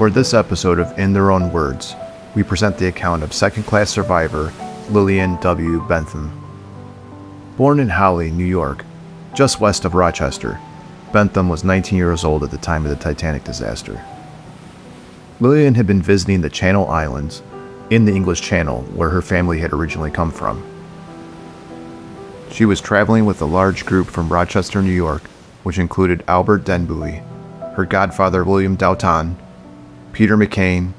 For this episode of In Their Own Words, we present the account of second-class survivor Lillian W. Bentham. Born in Hawley, New York, just west of Rochester, Bentham was 19 years old at the time of the Titanic disaster. Lillian had been visiting the Channel Islands in the English Channel where her family had originally come from. She was traveling with a large group from Rochester, New York, which included Albert Denbury, her godfather William Doughton, Peter McCain,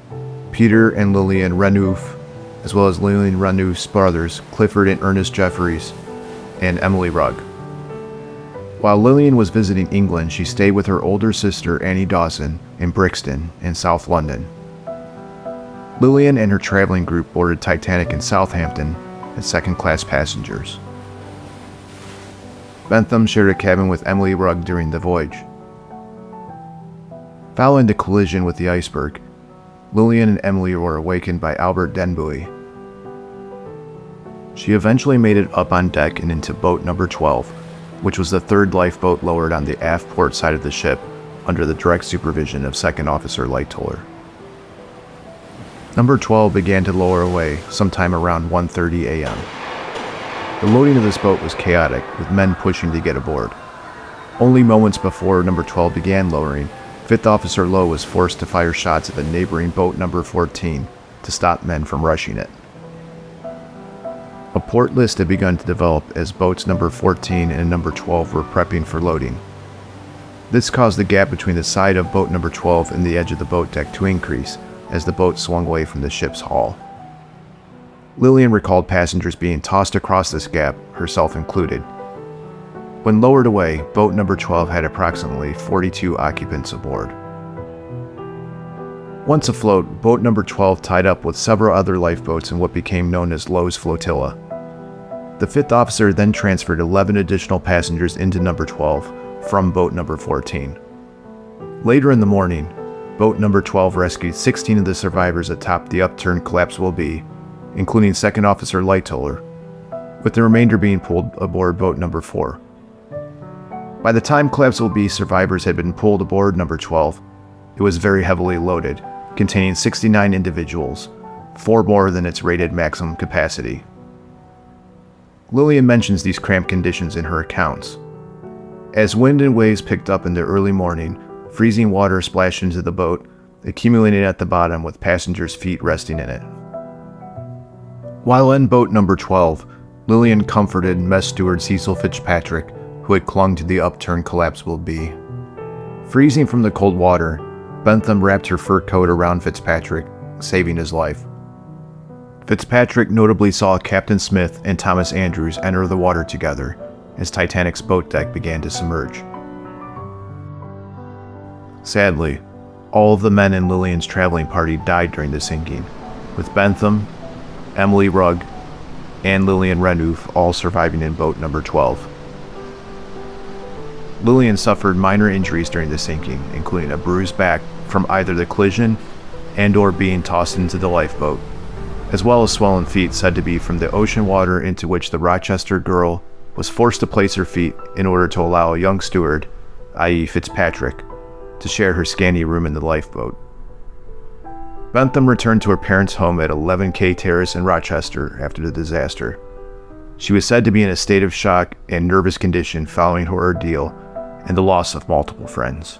Peter and Lillian Renouf, as well as Lillian Renouf's brothers Clifford and Ernest Jeffries, and Emily Rugg. While Lillian was visiting England, she stayed with her older sister Annie Dawson in Brixton in South London. Lillian and her traveling group boarded Titanic in Southampton as second-class passengers. Bentham shared a cabin with Emily Rugg during the voyage. Following the collision with the iceberg, Lillian and Emily were awakened by Albert Denbury. She eventually made it up on deck and into boat number 12, which was the third lifeboat lowered on the aft port side of the ship under the direct supervision of Second Officer Lightoller. Number 12 began to lower away sometime around 1:30 a.m. The loading of this boat was chaotic, with men pushing to get aboard. Only moments before number 12 began lowering, Fifth Officer Lowe was forced to fire shots at the neighboring boat number 14 to stop men from rushing it. A port list had begun to develop as boats number 14 and number 12 were prepping for loading. This caused the gap between the side of boat number 12 and the edge of the boat deck to increase as the boat swung away from the ship's hull. Lillian recalled passengers being tossed across this gap, herself included. When lowered away, boat number 12 had approximately 42 occupants aboard. Once afloat, boat number 12 tied up with several other lifeboats in what became known as Lowe's Flotilla. The fifth officer then transferred 11 additional passengers into number 12 from boat number 14. Later in the morning, boat number 12 rescued 16 of the survivors atop the upturned collapsible B, including Second Officer Lightoller, with the remainder being pulled aboard boat number 4. By the time collapsible B survivors had been pulled aboard number 12, it was very heavily loaded, containing 69 individuals, 4 more than its rated maximum capacity. Lillian mentions these cramped conditions in her accounts. As wind and waves picked up in the early morning, freezing water splashed into the boat, accumulating at the bottom with passengers' feet resting in it. While in boat number 12, Lillian comforted mess steward Cecil Fitzpatrick, who had clung to the upturned collapsible B. Freezing from the cold water, Bentham wrapped her fur coat around Fitzpatrick, saving his life. Fitzpatrick notably saw Captain Smith and Thomas Andrews enter the water together as Titanic's boat deck began to submerge. Sadly, all of the men in Lillian's traveling party died during the sinking, with Bentham, Emily Rugg, and Lillian Renouf all surviving in boat number 12. Lillian suffered minor injuries during the sinking, including a bruised back from either the collision and/or being tossed into the lifeboat, as well as swollen feet said to be from the ocean water into which the Rochester girl was forced to place her feet in order to allow a young steward, i.e. Fitzpatrick, to share her scanty room in the lifeboat. Bentham returned to her parents' home at 11K Terrace in Rochester after the disaster. She was said to be in a state of shock and nervous condition following her ordeal and the loss of multiple friends.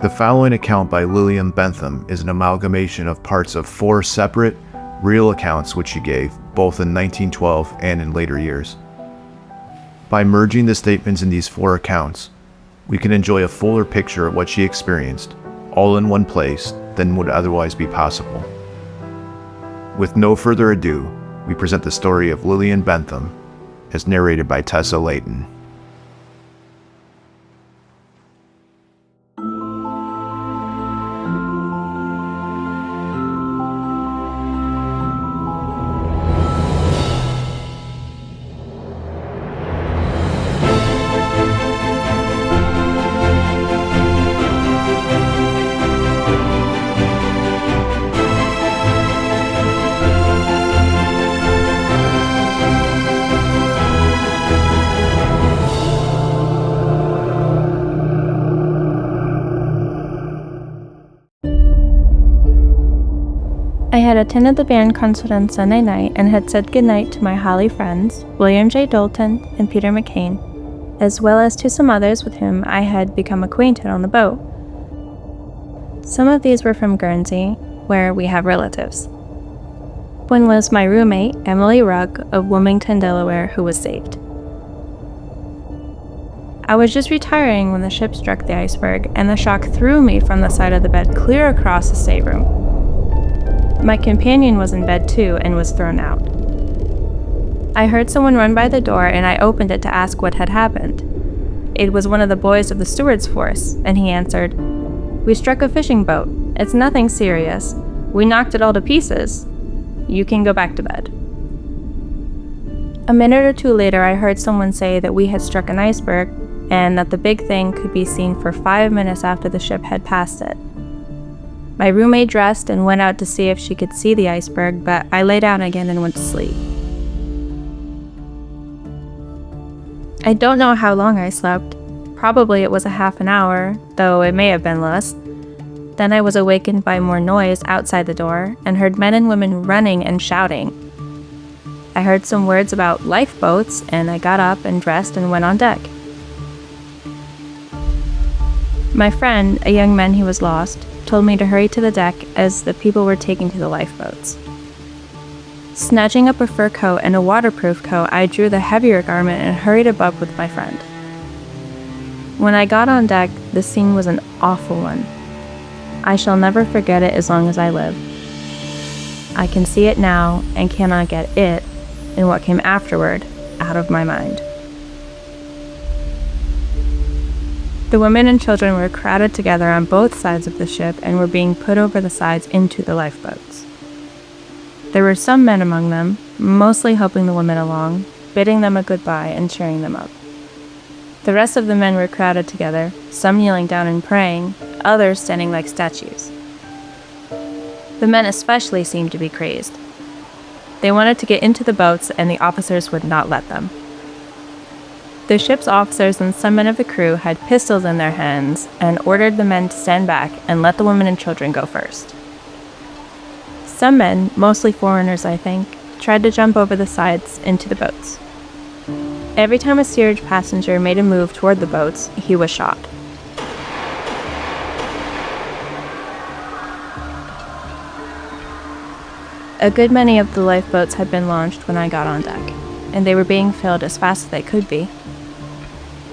The following account by Lillian Bentham is an amalgamation of parts of 4 separate, real accounts which she gave, both in 1912 and in later years. By merging the statements in these 4 accounts, we can enjoy a fuller picture of what she experienced, all in one place, than would otherwise be possible. With no further ado, we present the story of Lillian Bentham, as narrated by Tessa Layton. I had attended the band concert on Sunday night and had said goodnight to my Holly friends, William J. Dalton and Peter McCain, as well as to some others with whom I had become acquainted on the boat. Some of these were from Guernsey, where we have relatives. One was my roommate, Emily Rugg, of Wilmington, Delaware, who was saved. I was just retiring when the ship struck the iceberg, and the shock threw me from the side of the bed clear across the stateroom. My companion was in bed too and was thrown out. I heard someone run by the door, and I opened it to ask what had happened. It was one of the boys of the steward's force, and he answered, "We struck a fishing boat. It's nothing serious. We knocked it all to pieces. You can go back to bed." A minute or two later, I heard someone say that we had struck an iceberg and that the big thing could be seen for 5 minutes after the ship had passed it. My roommate dressed and went out to see if she could see the iceberg, but I lay down again and went to sleep. I don't know how long I slept. Probably it was a half an hour, though it may have been less. Then I was awakened by more noise outside the door and heard men and women running and shouting. I heard some words about lifeboats, and I got up and dressed and went on deck. My friend, a young man who was lost, told me to hurry to the deck as the people were taking to the lifeboats. Snatching up a fur coat and a waterproof coat, I drew the heavier garment and hurried above with my friend. When I got on deck, the scene was an awful one. I shall never forget it as long as I live. I can see it now and cannot get it, and what came afterward, out of my mind. The women and children were crowded together on both sides of the ship and were being put over the sides into the lifeboats. There were some men among them, mostly helping the women along, bidding them a goodbye and cheering them up. The rest of the men were crowded together, some kneeling down and praying, others standing like statues. The men especially seemed to be crazed. They wanted to get into the boats, and the officers would not let them. The ship's officers and some men of the crew had pistols in their hands and ordered the men to stand back and let the women and children go first. Some men, mostly foreigners I think, tried to jump over the sides into the boats. Every time a steerage passenger made a move toward the boats, he was shot. A good many of the lifeboats had been launched when I got on deck, and they were being filled as fast as they could be.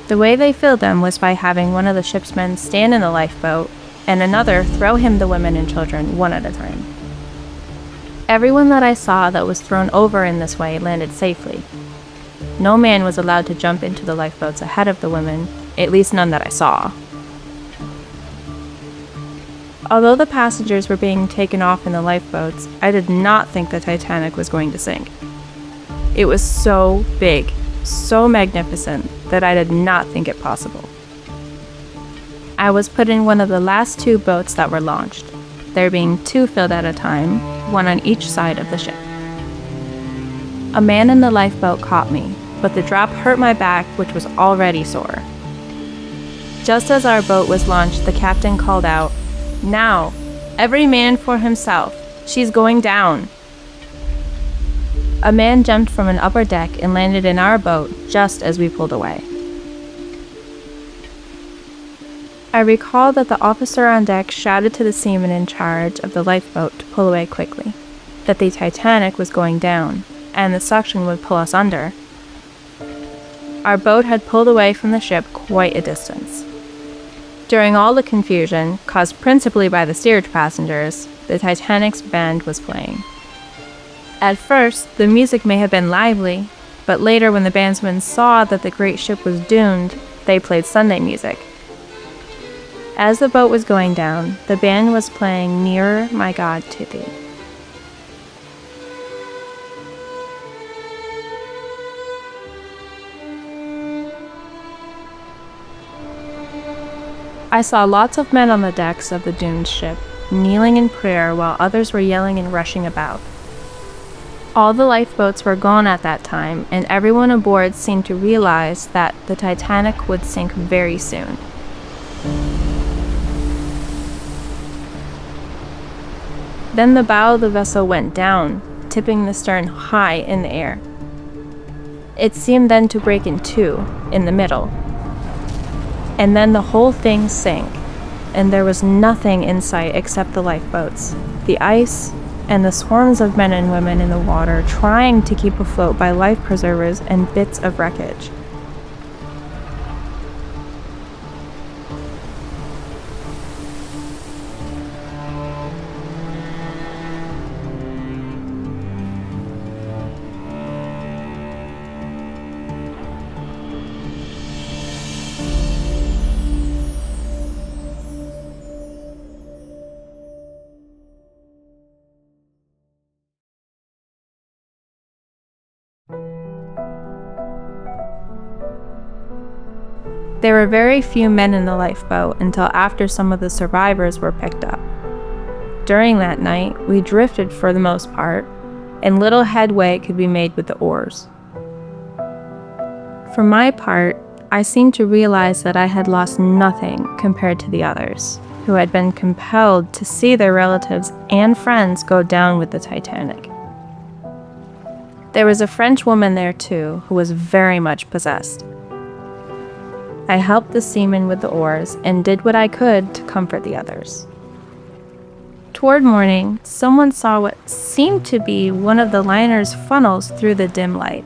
The way they filled them was by having one of the ship's men stand in the lifeboat and another throw him the women and children one at a time. Everyone that I saw that was thrown over in this way landed safely. No man was allowed to jump into the lifeboats ahead of the women, at least none that I saw. Although the passengers were being taken off in the lifeboats, I did not think the Titanic was going to sink. It was so big, so magnificent, that I did not think it possible. I was put in one of the last 2 boats that were launched, there being 2 filled at a time, one on each side of the ship. A man in the lifeboat caught me, but the drop hurt my back, which was already sore. Just as our boat was launched, the captain called out, "Now, every man for himself. She's going down." A man jumped from an upper deck and landed in our boat just as we pulled away. I recall that the officer on deck shouted to the seaman in charge of the lifeboat to pull away quickly, that the Titanic was going down, and the suction would pull us under. Our boat had pulled away from the ship quite a distance. During all the confusion, caused principally by the steerage passengers, the Titanic's band was playing. At first, the music may have been lively, but later when the bandsmen saw that the great ship was doomed, they played Sunday music. As the boat was going down, the band was playing "Nearer, My God, to Thee." I saw lots of men on the decks of the doomed ship, kneeling in prayer while others were yelling and rushing about. All the lifeboats were gone at that time, and everyone aboard seemed to realize that the Titanic would sink very soon. Then the bow of the vessel went down, tipping the stern high in the air. It seemed then to break in two, in the middle. And then the whole thing sank, and there was nothing in sight except the lifeboats, the ice, and the swarms of men and women in the water trying to keep afloat by life preservers and bits of wreckage. There were very few men in the lifeboat until after some of the survivors were picked up. During that night, we drifted for the most part, and little headway could be made with the oars. For my part, I seemed to realize that I had lost nothing compared to the others, who had been compelled to see their relatives and friends go down with the Titanic. There was a French woman there too, who was very much possessed. I helped the seamen with the oars and did what I could to comfort the others. Toward morning, someone saw what seemed to be one of the liner's funnels through the dim light.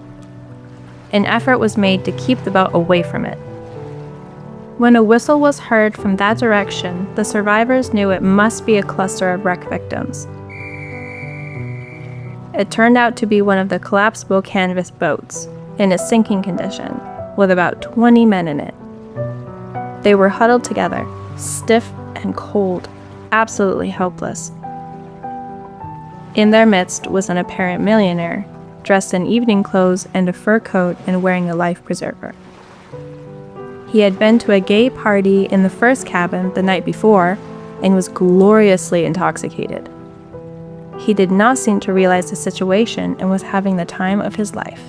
An effort was made to keep the boat away from it. When a whistle was heard from that direction, the survivors knew it must be a cluster of wreck victims. It turned out to be one of the collapsible canvas boats, in a sinking condition, with about 20 men in it. They were huddled together, stiff and cold, absolutely helpless. In their midst was an apparent millionaire, dressed in evening clothes and a fur coat and wearing a life preserver. He had been to a gay party in the first cabin the night before and was gloriously intoxicated. He did not seem to realize the situation and was having the time of his life.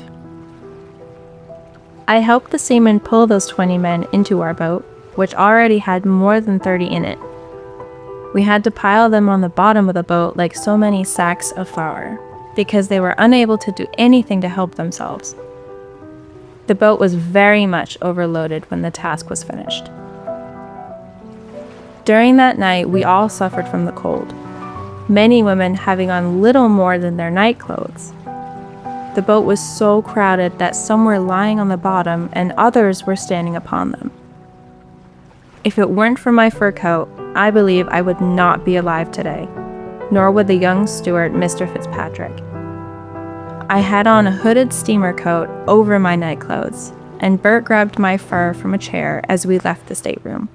I helped the seamen pull those 20 men into our boat, which already had more than 30 in it. We had to pile them on the bottom of the boat like so many sacks of flour, because they were unable to do anything to help themselves. The boat was very much overloaded when the task was finished. During that night, we all suffered from the cold, many women having on little more than their night clothes. The boat was so crowded that some were lying on the bottom and others were standing upon them. If it weren't for my fur coat, I believe I would not be alive today, nor would the young steward, Mr. Fitzpatrick. I had on a hooded steamer coat over my night clothes, and Bert grabbed my fur from a chair as we left the stateroom.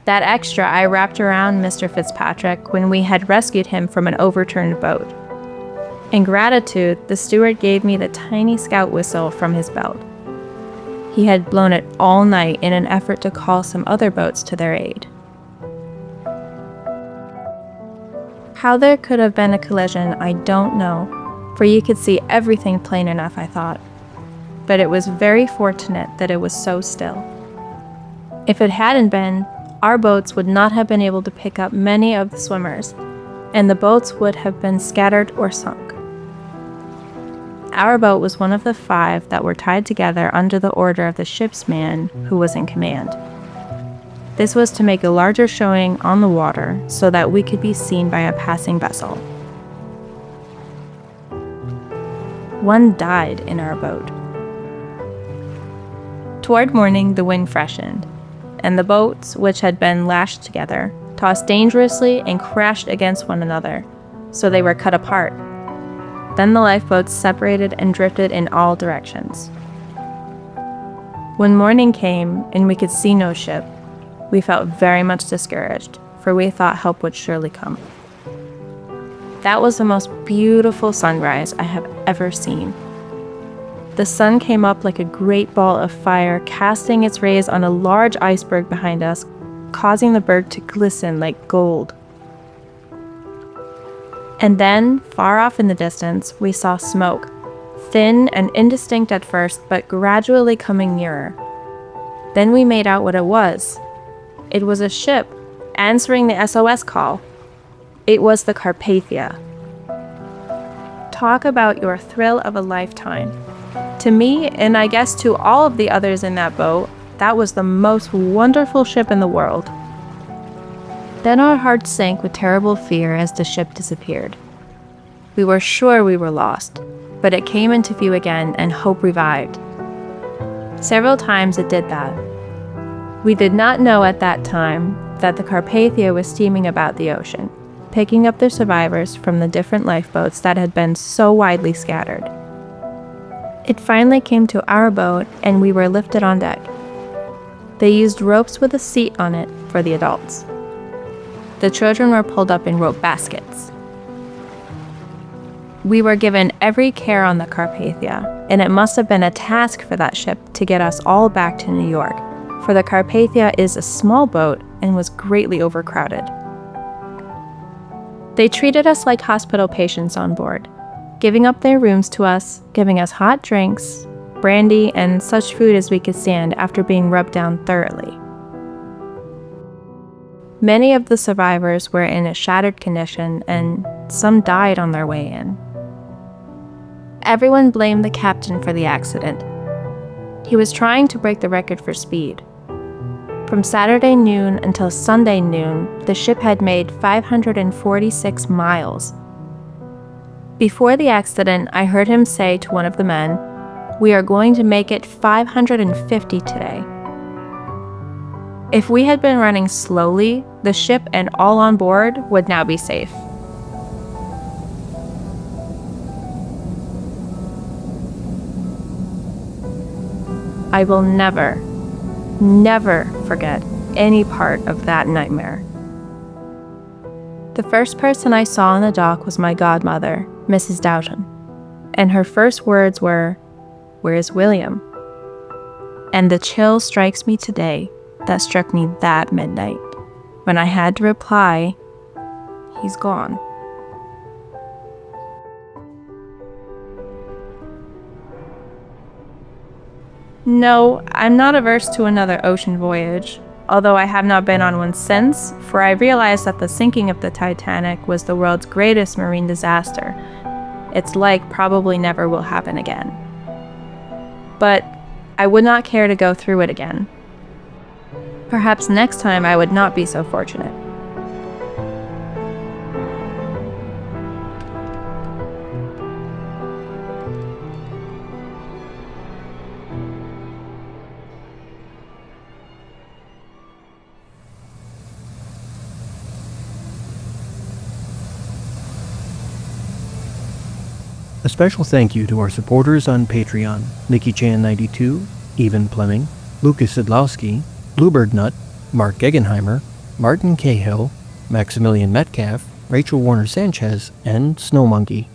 That extra I wrapped around Mr. Fitzpatrick when we had rescued him from an overturned boat. In gratitude, the steward gave me the tiny scout whistle from his belt. He had blown it all night in an effort to call some other boats to their aid. How there could have been a collision, I don't know, for you could see everything plain enough, I thought. But it was very fortunate that it was so still. If it hadn't been, our boats would not have been able to pick up many of the swimmers, and the boats would have been scattered or sunk. Our boat was one of the 5 that were tied together under the order of the ship's man who was in command. This was to make a larger showing on the water so that we could be seen by a passing vessel. One died in our boat. Toward morning, the wind freshened, and the boats, which had been lashed together, tossed dangerously and crashed against one another, so they were cut apart. Then the lifeboats separated and drifted in all directions. When morning came and we could see no ship, we felt very much discouraged, for we thought help would surely come. That was the most beautiful sunrise I have ever seen. The sun came up like a great ball of fire, casting its rays on a large iceberg behind us, causing the berg to glisten like gold. And then, far off in the distance, we saw smoke, thin and indistinct at first, but gradually coming nearer. Then we made out what it was. It was a ship, answering the SOS call. It was the Carpathia. Talk about your thrill of a lifetime. To me, and I guess to all of the others in that boat, that was the most wonderful ship in the world. Then our hearts sank with terrible fear as the ship disappeared. We were sure we were lost, but it came into view again and hope revived. Several times it did that. We did not know at that time that the Carpathia was steaming about the ocean, picking up the survivors from the different lifeboats that had been so widely scattered. It finally came to our boat and we were lifted on deck. They used ropes with a seat on it for the adults. The children were pulled up in rope baskets. We were given every care on the Carpathia, and it must have been a task for that ship to get us all back to New York, for the Carpathia is a small boat and was greatly overcrowded. They treated us like hospital patients on board, giving up their rooms to us, giving us hot drinks, brandy, and such food as we could stand after being rubbed down thoroughly. Many of the survivors were in a shattered condition, and some died on their way in. Everyone blamed the captain for the accident. He was trying to break the record for speed. From Saturday noon until Sunday noon, the ship had made 546 miles. Before the accident, I heard him say to one of the men, "We are going to make it 550 today." If we had been running slowly, the ship and all on board would now be safe. I will never, never forget any part of that nightmare. The first person I saw on the dock was my godmother, Mrs. Doughton, and her first words were, "Where's William?" And the chill strikes me today that struck me that midnight, when I had to reply, "He's gone." No, I'm not averse to another ocean voyage, although I have not been on one since, for I realized that the sinking of the Titanic was the world's greatest marine disaster. Its like probably never will happen again. But I would not care to go through it again. Perhaps next time I would not be so fortunate. A special thank you to our supporters on Patreon: Nikki Chan 92, Evan Fleming, Lucas Sidlowski, Bluebird Nut, Mark Gegenheimer, Martin Cahill, Maximilian Metcalf, Rachel Warner Sanchez, and Snow Monkey.